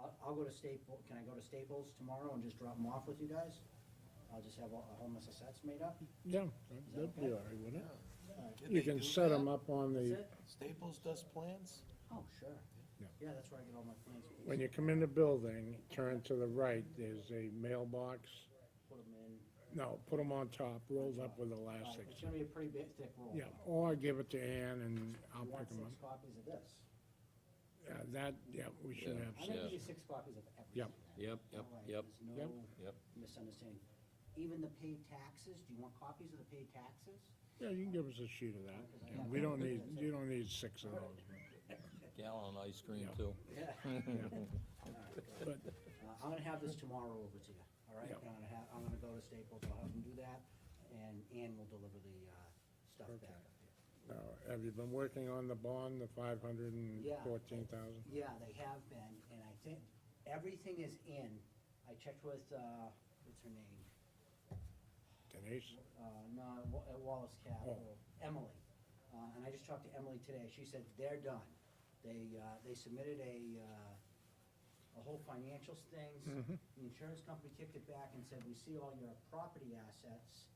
I'll go to Staples, can I go to Staples tomorrow and just drop them off with you guys? I'll just have a whole mess of sets made up? Yeah, that that'd be okay? all right, wouldn't it? Did You they can do set them that? up on That's the, it? Staples does plans? Oh, sure. Yeah. Yeah, that's where I get all my plans. when you come in the building, turn to the right, there's a mailbox. Put them in. No, put them on top, rolled up with All right, elastics. it's gonna be a pretty big, thick roll. Yeah, or give it to Ann and I'll You want pick them up. 6 copies of this? Yeah, we should have I'm six. gonna give you 6 copies of everything. Yep. That way There's Yep. no misunderstanding. Even the paid taxes, do you want copies of the paid taxes? Yeah, you can give us a sheet of that. Because I Yeah, have we don't one. need, you don't need 6 of those. Gallon ice cream Yeah. too. Yeah. All right, good. But, I'm gonna have this tomorrow over to you, all right? Yeah. I'm gonna go to Staples, I'll have them do that, and Ann will deliver the, stuff Okay. back up here. have you been working on the bond, the 514,000? Yeah, they have been, and I think everything is in. I checked with, what's her name? Denise? No, at Wallace Capital, Emily. And I just talked to Emily today, she said they're done. They submitted a whole financials things. Mhm. The insurance company kicked it back and said, we see all your property assets,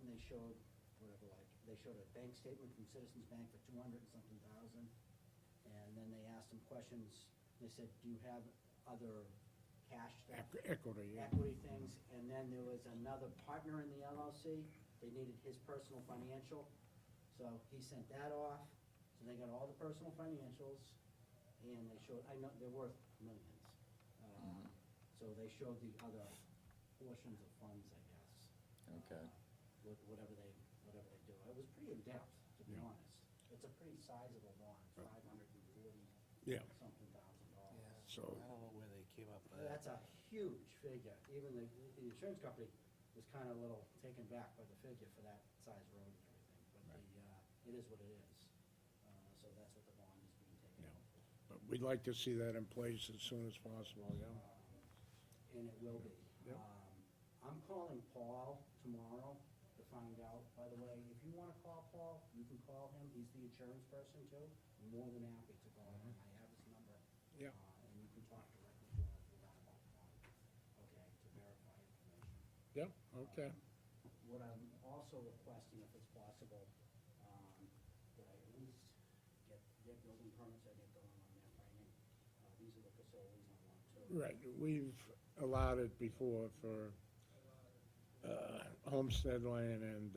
and they showed, whatever, like, they showed a bank statement from Citizens Bank for 200 and something thousand. And then they asked them questions, they said, do you have other cash stuff? Equity, yeah. Equity things, and then there was another partner in the LLC, they needed his personal financial, so he sent that off, so they got all the personal financials, and they showed, I know, they're worth millions. So they showed the other portions of funds, I guess. Okay. Whatever they do, it was pretty in-depth, to be Yeah. honest, it's a pretty sizable bond, Right. $540 Yeah, something thousand dollars. So- I don't know where they came up with that. That's a huge figure, even the insurance company was kinda a little taken back by the figure for that size road and everything, but it is what it is. So that's what the bond is being taken Yeah. out for. but we'd like to see that in place as soon as possible, yeah. And it will be. Yep. I'm calling Paul tomorrow to find out, by the way, if you wanna call Paul, you can call him, he's the insurance person too, I'm more than happy to call him, I have his number. Yeah. And you can talk directly to him if you want about the bond, okay, to verify information. Yeah, okay. What I'm also requesting, if it's possible, that I at least get building permits, I get going on their framing. These are the facilities I want to. Right, we've allowed it before for Homestead Lane and,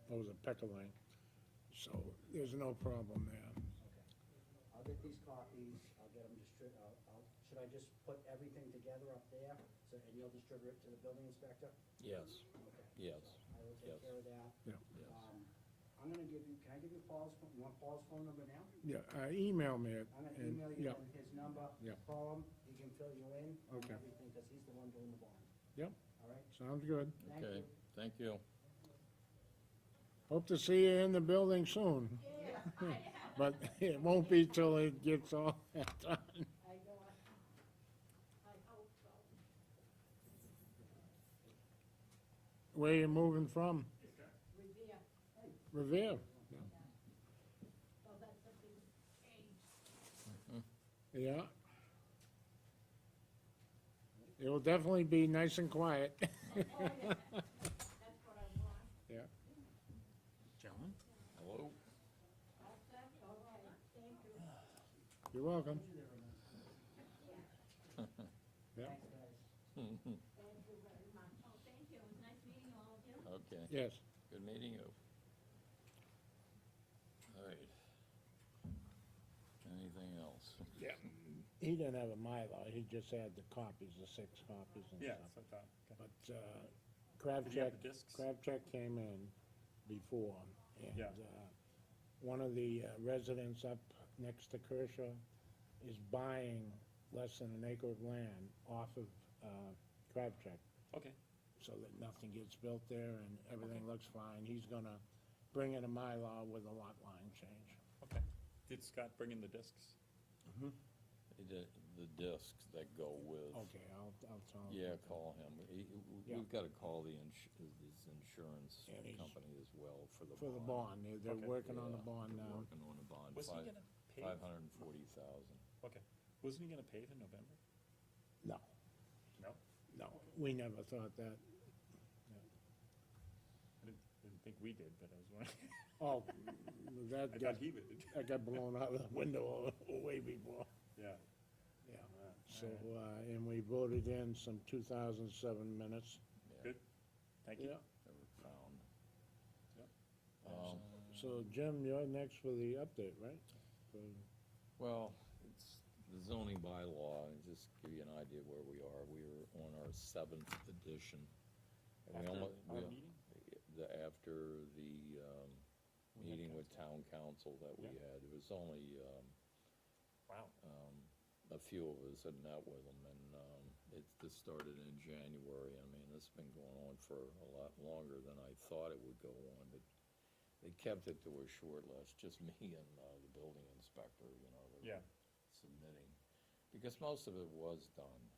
what was it, Pecker Lane. So there's no problem there. Okay. I'll get these copies, I'll get them should I just put everything together up there, so, and you'll distribute it to the building inspector? Yes, Okay. yes, I will take yes. care of that. Yeah. yes. I'm gonna give you, can I give you Paul's, you want Paul's phone number now? Yeah, email me it. I'm gonna and- email you yeah, his number, Yeah. call him, he can fill you in on Okay. everything, because he's the one doing the bond, Yep, all right? sounds good. Thank Okay, you. thank you. Hope to see you in the building soon. But it won't be till it gets all done. I know, I hope so. Where you moving from? Revere, Revere? so that's a big change. Yeah. It will definitely be nice and quiet. Oh, yeah, that's what I want. Yeah. Gentlemen? Hello? All set, all right, thank you. You're welcome. Yeah. Thanks, guys. Thank you very much. Oh, thank you, it was nice meeting all of you. Okay, Yes. good meeting you. All right. Anything else? Yeah. He didn't have a Mylar, he just had the copies, the 6 copies and Yeah, stuff. so I thought, okay. But, Did you have Kravchuk, the discs? Kravchuk came in before, and, Yeah. one of the residents up next to Kershaw is buying less than an acre of land off of, Kravchuk, Okay, so that nothing gets built there and everything looks fine. He's gonna bring in a Mylar with a lot line change. okay. Did Scott bring in the discs? The discs that go with. Okay, I'll tell him. Yeah, call him. Yeah. We've gotta call his insurance And he's- company as well for the bond. For the bond, they're Okay. working on the Yeah, bond they're now. Working on the bond. Was he gonna pay? 540,000. Okay, Wasn't he gonna pave in November? No, No? no, we never thought that. I didn't think we did, but I was wondering. Oh, that I got, thought he would. that got blown out of the window way before, Yeah. yeah. Alright. So, and we voted in some 2007 minutes. Good. Thank you. Yeah. That were found. Yep. So Jim, you're next for the update, right? For- Well, it's the zoning bylaw, and just give you an idea where we are. We're on our 7th edition. And we After almo- our we- meeting? After the We had meeting with council. town council that we Yeah. had, it was only Wow. a few of us had met with them, and this started in January. I mean, this has been going on for a lot longer than I thought it would go on, but they kept it to a short list, just me and the building inspector, you know, that Yeah. were submitting. Because most of it was done,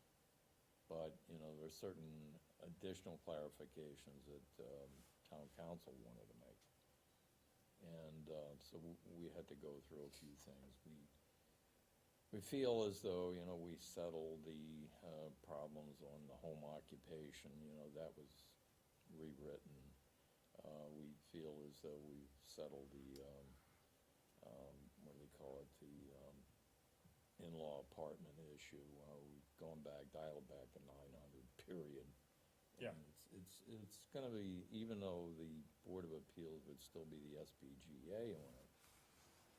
but, you know, there's certain additional clarifications that town council wanted to make. And so we had to go through a few things. We feel as though, you know, we settled the problems on the home occupation, you know, that was rewritten. We feel as though we've settled the, what do they call it, the in-law apartment issue. We've gone back, dialed back to 900, period. Yeah. And it's gonna be, even though the Board of Appeals would still be the SPGA on it.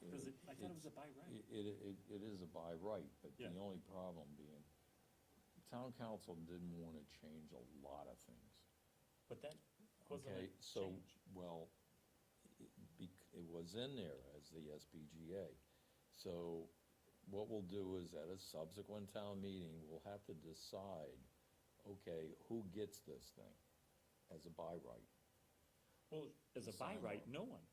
Because I thought it was a by right. It is a by right, but Yeah. the only problem being, town council didn't wanna change a lot of things. But that wasn't a Okay, so, change. well, it was in there as the SPGA. So what we'll do is at a subsequent town meeting, we'll have to decide, okay, who gets this thing as a by right? Well, as a by Sign right, off. no one.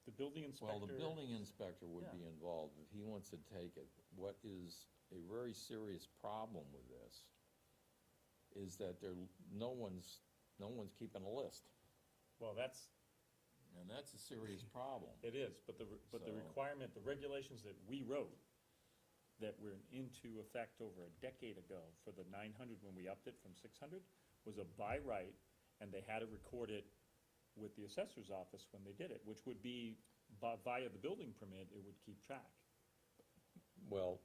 The building inspector. Well, the building inspector would Yeah. be involved if he wants to take it. What is a very serious problem with this is that no one's keeping a list, Well, and that's a serious problem. it is, but the So- requirement, the regulations that we wrote, that were into effect over a decade ago for the 900 when we upped it from 600, was a by right, and they had to record it with the assessor's office when they did it, which would be via the building permit, it would keep track. Well,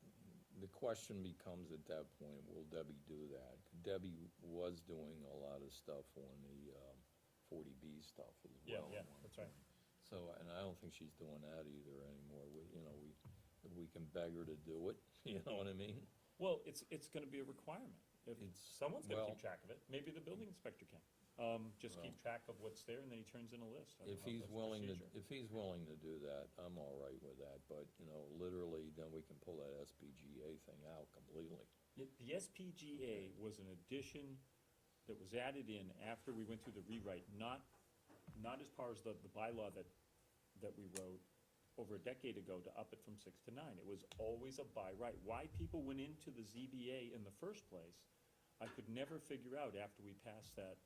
the question becomes at that point, will Debbie do that? Debbie was doing a lot of stuff on the 40B stuff as Yeah, well. yeah, at one that's right. point. So, and I don't think she's doing that either anymore. If we can beg her to do it, you know what I mean? Well, it's gonna be a requirement. If It's- someone's gonna well- keep track of it, maybe the building inspector can. Just keep Well- track of what's there, and then he turns in a list. I don't If know he's that's willing to, procedure. if he's willing to do that, I'm all right with that, but, you know, literally, then we can pull that SPGA thing out completely. The SPGA was an addition that was added in after we went through the rewrite, not as far as the bylaw that we wrote over a decade ago to up it from 6 to 9. It was always a by right. Why people went into the ZBA in the first place, I could never figure out after we passed that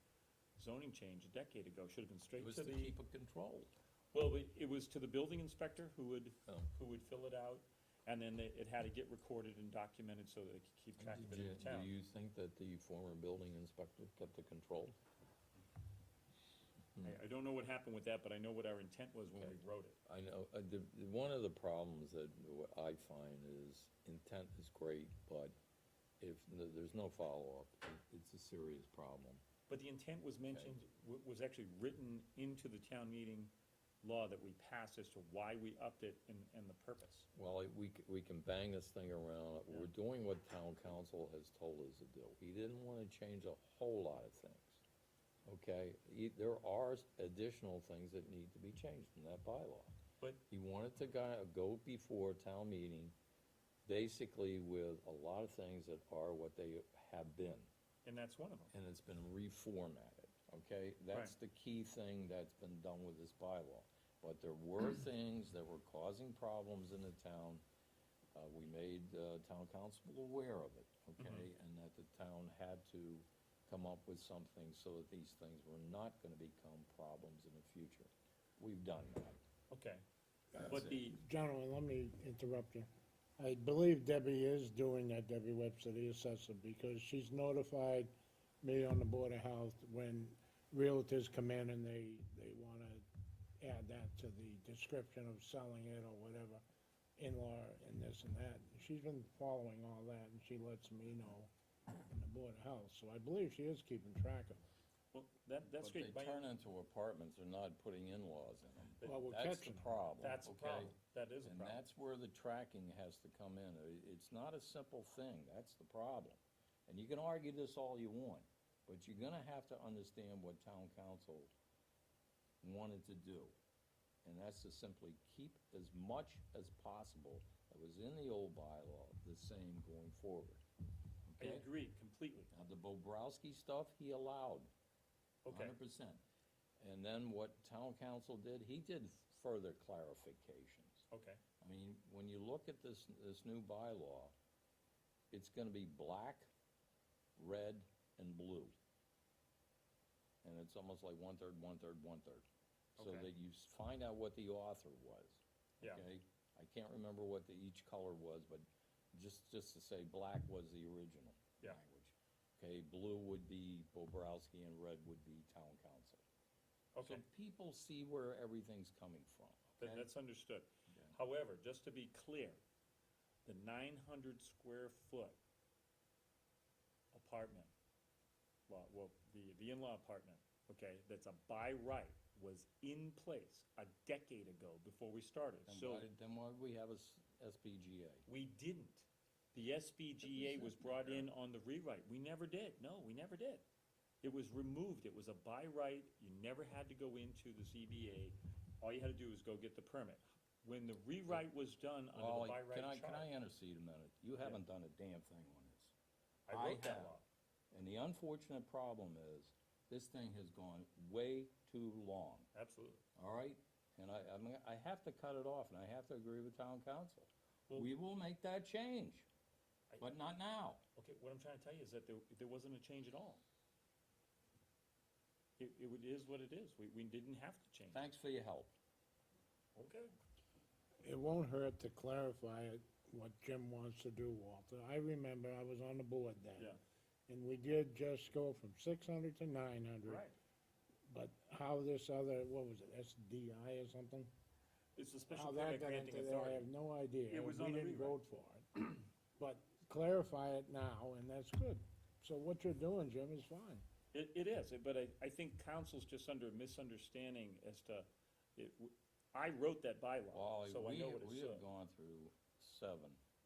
zoning change a decade ago. Should have been It straight was to to the, keep it controlled. well, it was to the building inspector who would Oh. fill it out, and then it had to get recorded and documented so that they could keep track of it in the town. Do you think that the former building inspector kept it controlled? I don't know what happened with that, but I know what our intent was when we Okay. wrote it. I know, one of the problems that I find is intent is great, but if there's no follow-up, it's a serious problem. But the intent was mentioned, was actually written into the town meeting law that we passed as to why we upped it and the purpose. Well, we can bang this thing around. Yeah. We're doing what town council has told us to do. He didn't wanna change a whole lot of things, okay? There are additional things that need to be changed in that bylaw. But- He wanted to go before town meeting, basically with a lot of things that are what they have been, And that's one of them. and it's been reformatted, okay? That's the key thing that's been done with this bylaw. But there were things that were causing problems in the town. We made town council aware of it, okay? And that the town had to come up with something so that these things were not gonna become problems in the future. We've done that. Okay. That's But it. the, Gentlemen, let me interrupt you. I believe Debbie is doing that, Debbie Webster, the assessor, because she's notified me on the Board of Health when realtors come in and they wanna add that to the description of selling it or whatever, in-law and this and that. She's been following all that, and she lets me know on the Board of Health, so I believe she is keeping track of it. Well, that's But great. they turn into apartments, they're not putting in-laws in them. Well, we're That's the catching them. problem, That's a okay? problem. That is a And problem. that's where the tracking has to come in. It's not a simple thing, that's the problem. And you can argue this all you want, but you're gonna have to understand what town council wanted to do. And that's to simply keep as much as possible that was in the old bylaw the same going forward. I Okay? agree completely. Now, the Bobrowski stuff, he allowed, Okay. 100%. And then what town council did, he did further clarifications. Okay. I mean, when you look at this new bylaw, it's gonna be black, red, and blue. And it's almost like one-third, one-third, one-third. So Okay. that you find out what the author was. Yeah. Okay? I can't remember what each color was, but just to say, black was the original Yeah. language. Okay, blue would be Bobrowski and red would be town council. Okay. So people see where everything's coming from, okay? That's understood. Okay. However, just to be clear, the 900 square foot apartment, well, the in-law apartment, okay, that's a by right, was in place a decade ago before we started. So Then why do we have a SPGA? we didn't. The SBGA was brought in on the rewrite. We never did. No, we never did. It was removed. It was a by right. You never had to go into the ZBA. All you had to do was go get the permit. When the rewrite was done under Wally, the by right can I chart, intercede a minute? You haven't done a damn thing on this. I wrote that have. law. And the unfortunate problem is, this thing has gone way too long, Absolutely. all right? And I have to cut it off, and I have to agree with town council. Well- We will make that change, I- but not now. Okay, what I'm trying to tell you is that there wasn't a change at all. It is what it is. We didn't have to change. Thanks for your help. Okay. It won't hurt to clarify it, what Jim wants to do, Walter. I remember I was on the board then. Yeah. And we did just go from 600 to 900. Right. But how this other, what was it, SDI or something? It's a special How that permit got granting into there, I authority. have no idea. It was on the We didn't rewrite. vote for it. But clarify it now, and that's good. So what you're doing, Jim, is fine. It is, but I think council's just under a misunderstanding as to, I wrote that bylaw, Wally, so I know what it we said. have gone through 7,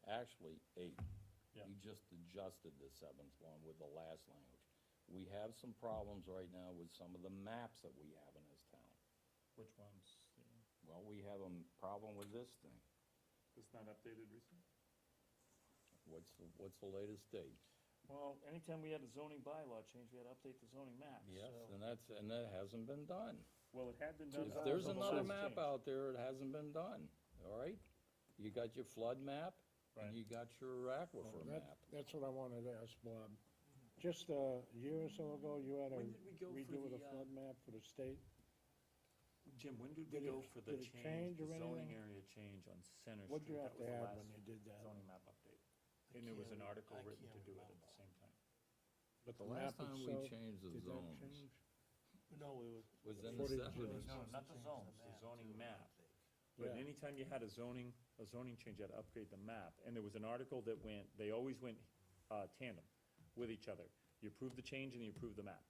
actually 8. Yeah. We just adjusted the 7th one with the last language. We have some problems right now with some of the maps that we have in this town. Which ones? Well, we have a problem with this thing. It's not updated recently? What's the latest date? Well, anytime we had a zoning bylaw change, we had to update the zoning map, Yes, so. and that hasn't been done. Well, it had been done. If there's but another it's map changed. out there, it hasn't been done, all right? You got your flood map, Right. and you got your aquifer That- map. That's what I wanted to ask Bob. Just a year or so ago, you had a When did we go for redo of the the, flood map for the state? Jim, when did we Did it- go for the did it change the or zoning anything? area change on Center Street? What'd you That have was to the have last when you did that? zoning map update. I And there was an can't- article I written to can't do it at remember. the same time. But The the map last time we itself, changed the did that zones change? No, we were. was in the Footage, 70s. No, not the Change zones, the map, zoning too, I map. think. But Yeah. anytime you had a zoning change, you had to upgrade the map. And there was an article that they always went tandem with each other. You approved the change and you approved the map.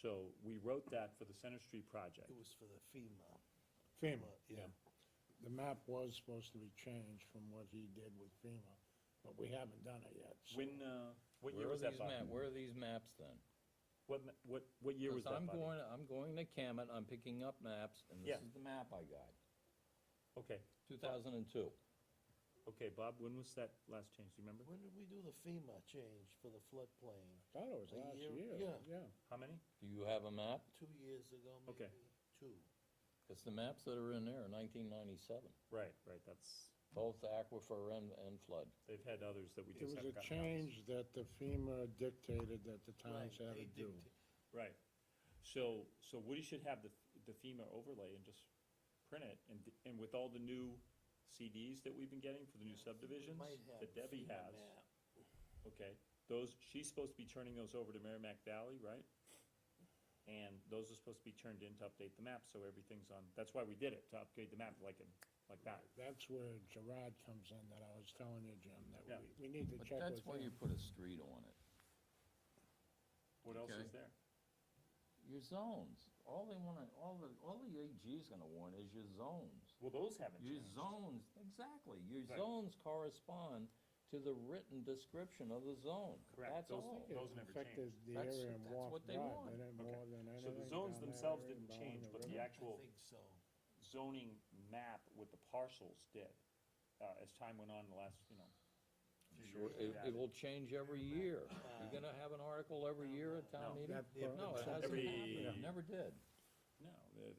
So we wrote that for the Center Street project. It was for the FEMA. FEMA, Yeah. yeah. The map was supposed to be changed from what he did with FEMA, but we haven't done it yet. so- What year Where are was that, these Bob? where are these maps then? What year was 'Cause that, Bobby? I'm going to Camet, I'm picking up maps, and Yeah. this is the map I got, Okay, 2002. okay, Bob, when was that last change, do you remember? When did we do the FEMA change for the floodplain? Thought it was A last year- year, yeah. yeah. How many? Do you have a map? 2 years ago, maybe? Okay. 2. Because the maps that are in there are 1997, Right, that's, both aquifer and flood. they've had others that we It just was haven't a gotten change that the FEMA dictated that the towns Right, had they to do. dictate- Right, so Woody should have the FEMA overlay and just print it, and with all the new CDs that we've been getting for the new subdivisions Might have that Debbie FEMA has. map. Okay, those, she's supposed to be turning those over to Merrimack Valley, right? And those are supposed to be turned in to update the map, so everything's on, that's why we did it, to upgrade the map like that. That's where Gerard comes in, that I was telling you, Jim, that Yeah. we need to But check that's with why you him. put a street on it. What else Okay. is there? Your zones, all the AG's gonna want is your zones. Well, those haven't Your changed. zones, exactly, your Right. zones correspond to the written description of the zone. Correct. That's Those- all. those never Affected the That's- area in that's Wharf what they Drive, want. didn't it, Okay. more than anything. So the zones down that themselves area, didn't down change, the but the river. actual I think so. zoning map with the parcels did, as time went on in the last, few Sure, years. it will change every year. You're gonna have an article every year at town No. meeting? That Yeah, part- No, it hasn't Every- happened, it never did. No,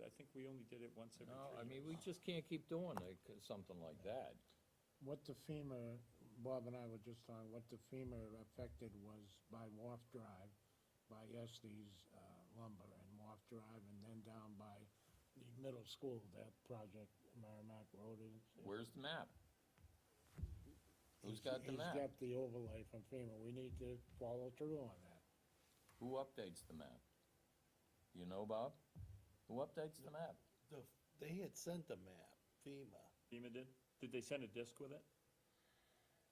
I think we only did it once every 3 years. No, I mean, we just can't keep doing it, something like that. What the FEMA, Bob and I were just talking, what the FEMA affected was by Wharf Drive, by Estes lumber and Wharf Drive, and then down by the middle school, that project, Merrimack Road is. Where's the map? Who's He's- got the map? He's got the overlay from FEMA, we need to follow through on that. Who updates the map? You know, Bob? Who updates the map? They had sent a map, FEMA. FEMA did? Did they send a disc with it?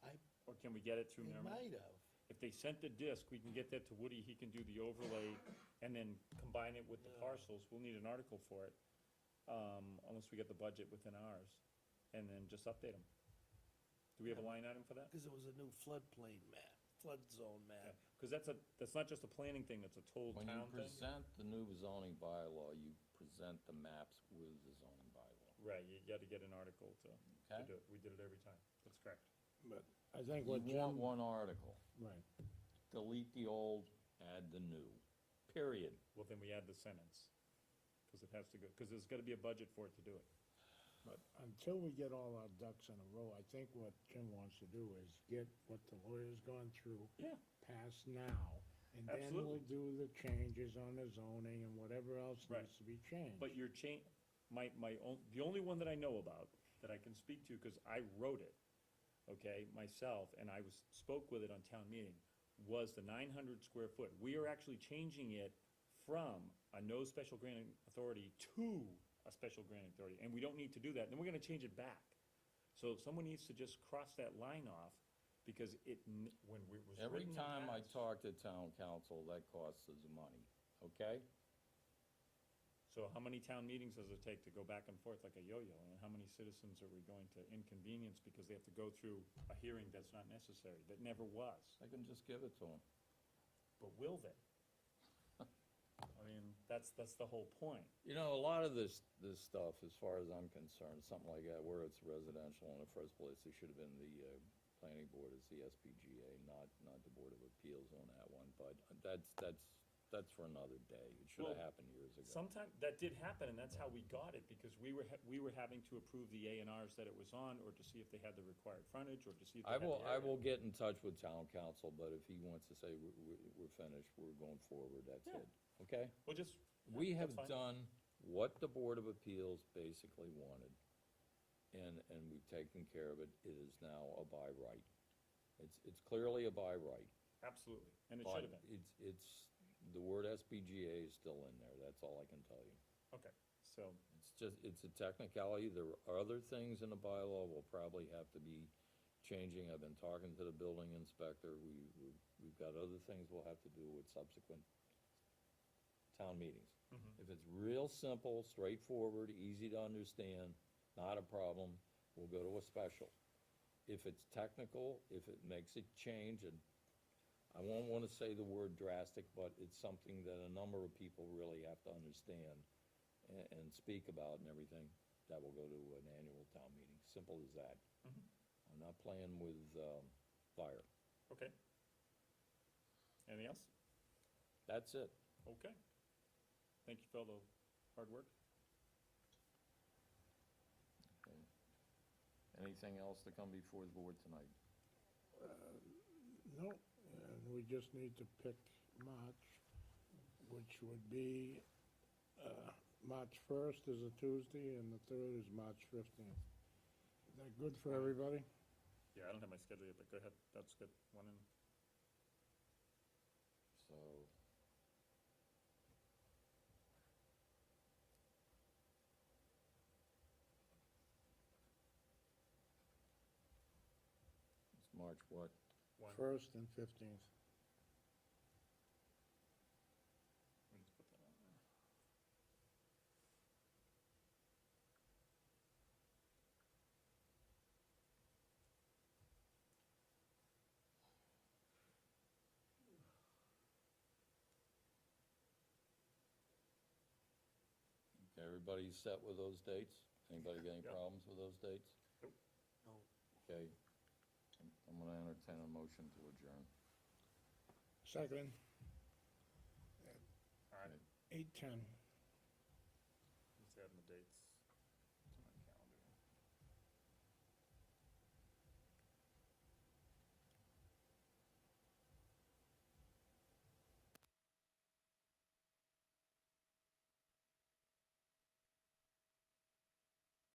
I- Or can we get it through They Merrimack? might have. If they sent the disc, we can get that to Woody, he can do the overlay and then combine it with the Yeah. parcels. We'll need an article for it, unless we get the budget within ours, and then just update them. Do we have a line item for that? Because it was a new floodplain map, flood zone map. Because that's not just a planning thing, that's a total When you town thing. present the new zoning bylaw, you present the maps with the zoning bylaw. Right, you gotta get an article to Okay. do it. We did it every time. That's correct. But I think You what want Jim, one article, right, delete the old, add the new, period. Well, then we add the sentence, because it has to go, because there's gotta be a budget for it to do it. but until we get all our ducks in a row, I think what Jim wants to do is get what the lawyer's gone through. Yeah. Pass now, and then Absolutely. we'll do the changes on the zoning and whatever else Right. needs to be changed. But your the only one that I know about, that I can speak to, because I wrote it, okay, myself, and I spoke with it on town meeting, was the 900 square foot. We are actually changing it from a no special granting authority to a special granting authority, and we don't need to do that, then we're gonna change it back. So someone needs to just cross that line off, because when it was Every written in time I past- talk to town council, that costs us money, okay? So how many town meetings does it take to go back and forth like a yo-yo? And how many citizens are we going to inconvenience because they have to go through a hearing that's not necessary, that never was? I can just give it to them. But will they? I mean, that's the whole point. You know, a lot of this stuff, as far as I'm concerned, something like that, where it's residential in the first place, it should have been the, planning board is the SPGA, not the Board of Appeals on that one, but that's for another day. It should have Well, happened years ago. Sometime, that did happen, and that's how we got it, because we were having to approve the A and Rs that it was on, or to see if they had the required frontage, or to see if they I had the will area. get in touch with town council, but if he wants to say we're finished, we're going forward, that's Yeah. it, okay? Well, just. We yeah, have that's fine. done what the Board of Appeals basically wanted, and we've taken care of it. It is now a by right. It's clearly a by right. Absolutely, and it but should have been. It's, the word SPGA is still in there, that's all I can tell you. Okay, so, It's a technicality. There are other things in the bylaw we'll probably have to be changing. I've been talking to the building inspector. We've got other things we'll have to do with subsequent town meetings. Mhm. If it's real simple, straightforward, easy to understand, not a problem, we'll go to a special. If it's technical, if it makes a change, and I won't wanna say the word drastic, but it's something that a number of people really have to understand and speak about and everything, that will go to an annual town meeting, simple as that. Mhm. I'm not playing with, fire, okay. Anything else? that's it. Okay. Thank you for all the hard work. Okay. Anything else to come before the board tonight? No, and we just need to pick March, which would be, March 1st is a Tuesday, and the 3rd is March 15th. that good for everybody? Yeah, I don't have my schedule yet, but go ahead, that's good, one in, So, it's March what? one, First and 15th. let's put that on there. Okay, everybody set with those dates? Anybody got any Yep. problems with those dates? No, Okay, I'm gonna entertain a motion to adjourn. Second, All right. 8:10.